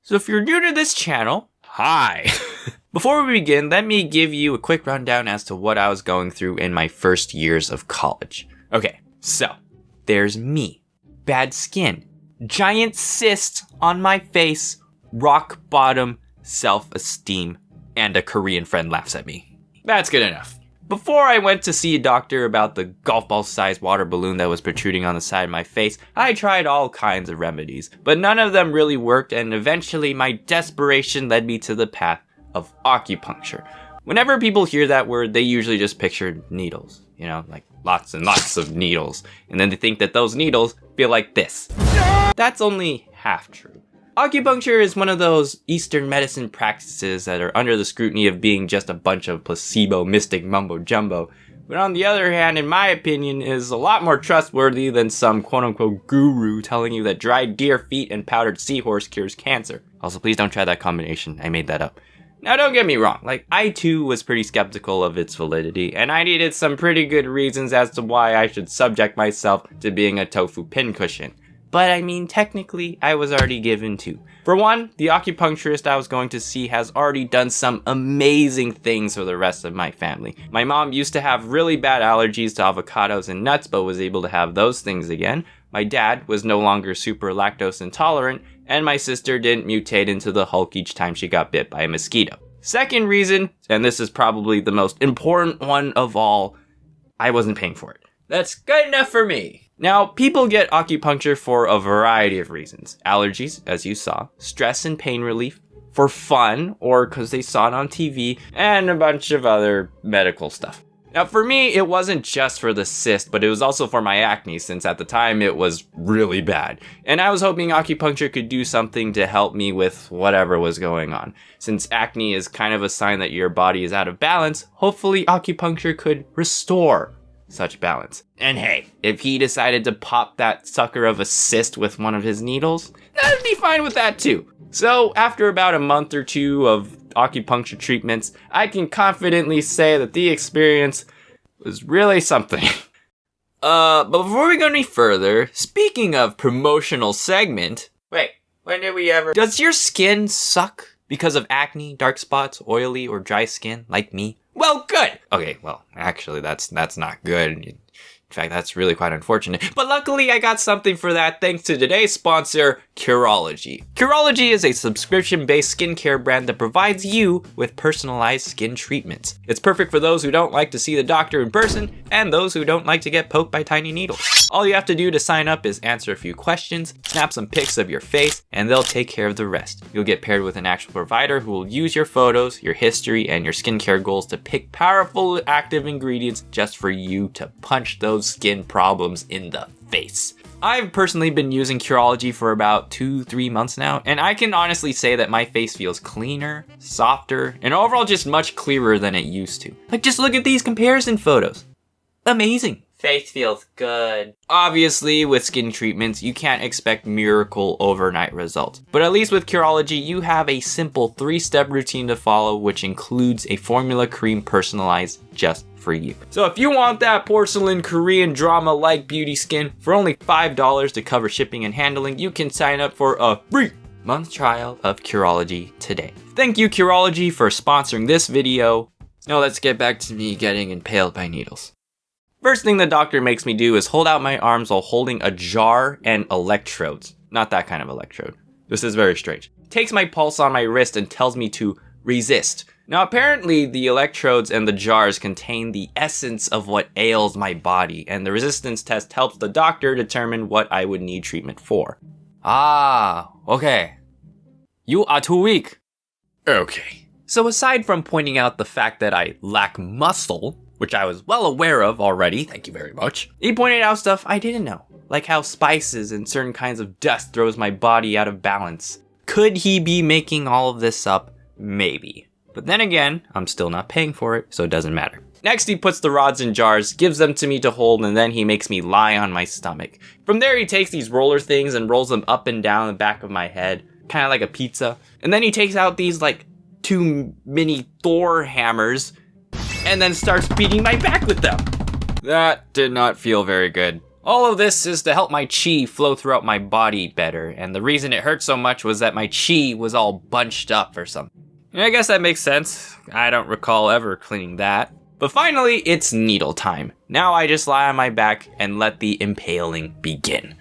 So if you're new to this channel, hi! Before we begin, let me give you a quick rundown as to what I was going through in my first years of college. Okay, so there's me. Bad skin. Giant cyst on my face. Rock bottom self-esteem. And a Korean friend laughs at me. That's good enough. Before I went to see a doctor about the golf ball sized water balloon that was protruding on the side of my face, I tried all kinds of remedies, but none of them really worked, and eventually my desperation led me to the path of acupuncture. Whenever people hear that word, they usually just picture needles, like lots and lots of needles, and then they think that those needles feel like this. That's only half true. Acupuncture is one of those Eastern medicine practices that are under the scrutiny of being just a bunch of placebo mystic mumbo jumbo, but on the other hand, in my opinion, is a lot more trustworthy than some quote-unquote guru telling you that dried deer feet and powdered seahorse cures cancer. Also, please don't try that combination, I made that up. Now don't get me wrong, I too was pretty skeptical of its validity, and I needed some pretty good reasons as to why I should subject myself to being a tofu pincushion. But technically, I was already given two. For one, the acupuncturist I was going to see has already done some amazing things for the rest of my family. My mom used to have really bad allergies to avocados and nuts, but was able to have those things again. My dad was no longer super lactose intolerant, and my sister didn't mutate into the Hulk each time she got bit by a mosquito. Second reason, and this is probably the most important one of all, I wasn't paying for it. That's good enough for me. Now, people get acupuncture for a variety of reasons. Allergies, as you saw, stress and pain relief, for fun, or because they saw it on TV, and a bunch of other medical stuff. Now, for me, it wasn't just for the cyst, but it was also for my acne, since at the time it was really bad. And I was hoping acupuncture could do something to help me with whatever was going on. Since acne is kind of a sign that your body is out of balance, hopefully acupuncture could restore such balance. And hey, if he decided to pop that sucker of a cyst with one of his needles, I'd be fine with that too. So after about a month or two of acupuncture treatments, I can confidently say that the experience was really something. But before we go any further, speaking of promotional segment, wait, when did we ever? Does your skin suck because of acne, dark spots, oily or dry skin like me? Well, good. Okay, well, actually, that's not good. In fact, that's really quite unfortunate. But luckily, I got something for that thanks to today's sponsor, Curology. Curology is a subscription-based skincare brand that provides you with personalized skin treatments. It's perfect for those who don't like to see the doctor in person and those who don't like to get poked by tiny needles. All you have to do to sign up is answer a few questions, snap some pics of your face, and they'll take care of the rest. You'll get paired with an actual provider who will use your photos, your history, and your skincare goals to pick powerful active ingredients just for you to punch those skin problems in the face. I've personally been using Curology for about 2-3 months now, and I can honestly say that my face feels cleaner, softer, and overall just much clearer than it used to. Just look at these comparison photos. Amazing. Face feels good. Obviously, with skin treatments, you can't expect miracle overnight results. But at least with Curology, you have a simple 3-step routine to follow, which includes a formula cream personalized just for you. So if you want that porcelain Korean drama-like beauty skin for only $5 to cover shipping and handling, you can sign up for a free month trial of Curology today. Thank you, Curology, for sponsoring this video. Now let's get back to me getting impaled by needles. First thing the doctor makes me do is hold out my arms while holding a jar and electrodes. Not that kind of electrode. This is very strange. Takes my pulse on my wrist and tells me to resist. Now apparently the electrodes and the jars contain the essence of what ails my body, and the resistance test helps the doctor determine what I would need treatment for. Ah, okay. You are too weak. Okay. So aside from pointing out the fact that I lack muscle, which I was well aware of already, thank you very much, he pointed out stuff I didn't know, like how spices and certain kinds of dust throws my body out of balance. Could he be making all of this up? Maybe. But then again, I'm still not paying for it, so it doesn't matter. Next, he puts the rods in jars, gives them to me to hold, and then he makes me lie on my stomach. From there, he takes these roller things and rolls them up and down the back of my head, kind of like a pizza. And then he takes out these, 2 mini Thor hammers, and then starts beating my back with them. That did not feel very good. All of this is to help my chi flow throughout my body better, and the reason it hurt so much was that my chi was all bunched up or something. And I guess that makes sense. I don't recall ever cleaning that. But finally, it's needle time. Now I just lie on my back and let the impaling begin.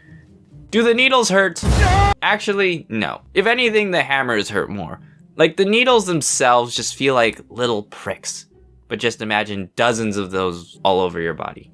Do the needles hurt? Actually, no. If anything, the hammers hurt more. Like, the needles themselves just feel like little pricks. But just imagine dozens of those all over your body.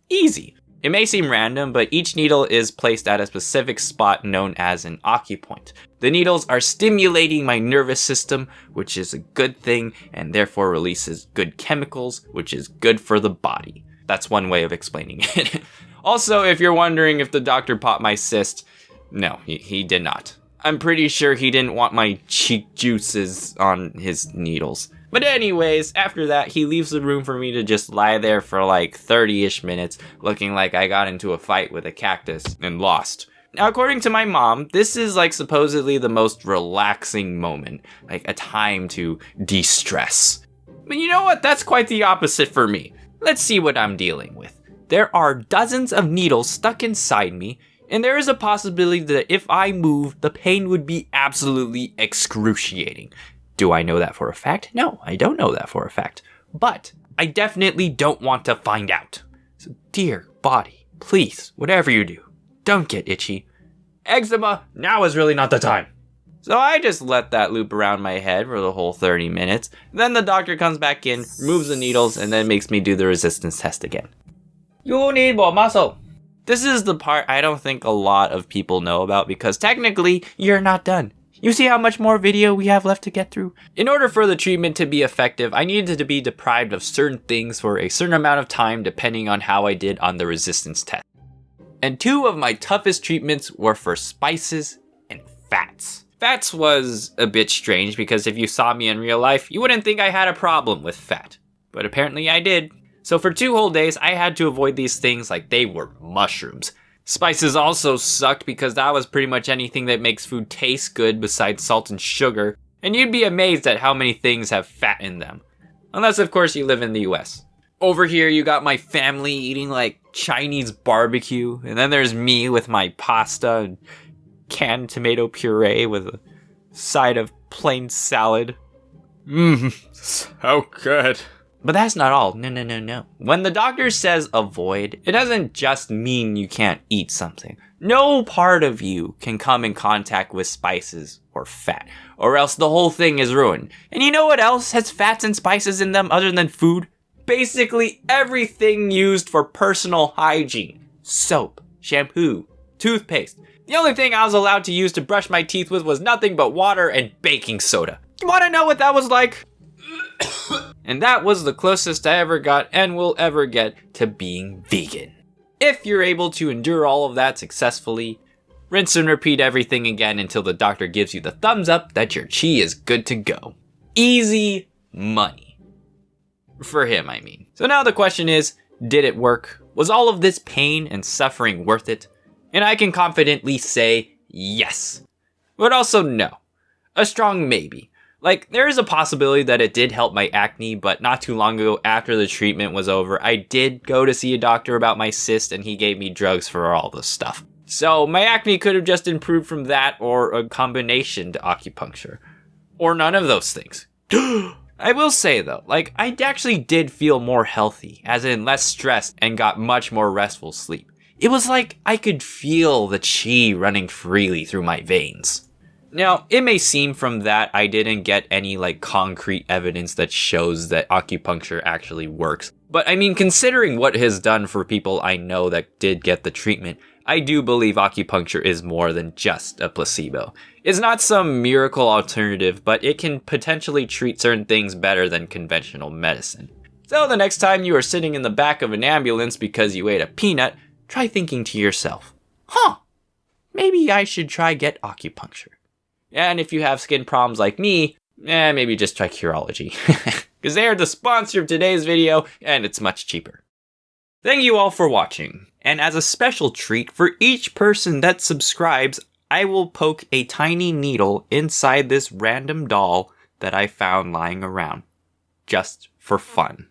Easy. It may seem random, but each needle is placed at a specific spot known as an acupoint. The needles are stimulating my nervous system, which is a good thing, and therefore releases good chemicals, which is good for the body. That's one way of explaining it. Also, if you're wondering if the doctor popped my cyst, no, he did not. I'm pretty sure he didn't want my cheek juices on his needles. But anyways, after that, he leaves the room for me to just lie there for like 30-ish minutes, looking like I got into a fight with a cactus and lost. Now, according to my mom, this is like supposedly the most relaxing moment, like a time to de-stress. But you know what? That's quite the opposite for me. Let's see what I'm dealing with. There are dozens of needles stuck inside me, and there is a possibility that if I move, the pain would be absolutely excruciating. Do I know that for a fact? No, I don't know that for a fact. But I definitely don't want to find out. So dear body, please, whatever you do, don't get itchy. Eczema, now is really not the time. So I just let that loop around my head for the whole 30 minutes. Then the doctor comes back in, removes the needles, and then makes me do the resistance test again. You need more muscle. This is the part I don't think a lot of people know about because technically you're not done. You see how much more video we have left to get through? In order for the treatment to be effective, I needed to be deprived of certain things for a certain amount of time depending on how I did on the resistance test. And two of my toughest treatments were for spices and fats. Fats was a bit strange because if you saw me in real life, you wouldn't think I had a problem with fat. But apparently I did. So for 2 whole days, I had to avoid these things like they were mushrooms. Spices also sucked because that was pretty much anything that makes food taste good besides salt and sugar, and you'd be amazed at how many things have fat in them. Unless, of course, you live in the US. Over here, you got my family eating like Chinese barbecue, and then there's me with my pasta and canned tomato puree with a side of plain salad. So good. But that's not all. No. When the doctor says avoid, it doesn't just mean you can't eat something. No part of you can come in contact with spices or fat, or else the whole thing is ruined. And you know what else has fats and spices in them other than food? Basically everything used for personal hygiene. Soap, shampoo, toothpaste. The only thing I was allowed to use to brush my teeth with was nothing but water and baking soda. You wanna know what that was like? And that was the closest I ever got and will ever get to being vegan. If you're able to endure all of that successfully, rinse and repeat everything again until the doctor gives you the thumbs up that your chi is good to go. Easy money. For him, I mean. So now the question is, did it work? Was all of this pain and suffering worth it? And I can confidently say yes. But also no. A strong maybe. Like, there is a possibility that it did help my acne, but not too long ago after the treatment was over, I did go to see a doctor about my cyst and he gave me drugs for all this stuff. So my acne could have just improved from that or a combination to acupuncture. Or none of those things. I will say though, like, I actually did feel more healthy, as in less stressed and got much more restful sleep. It was like I could feel the chi running freely through my veins. Now, it may seem from that I didn't get any like concrete evidence that shows that acupuncture actually works. But I mean, considering what it has done for people I know that did get the treatment, I do believe acupuncture is more than just a placebo. It's not some miracle alternative, but it can potentially treat certain things better than conventional medicine. So the next time you are sitting in the back of an ambulance because you ate a peanut, try thinking to yourself, maybe I should try get acupuncture. And if you have skin problems like me, maybe just try Curology. Because they are the sponsor of today's video, and it's much cheaper. Thank you all for watching. And as a special treat, for each person that subscribes, I will poke a tiny needle inside this random doll that I found lying around. Just for fun.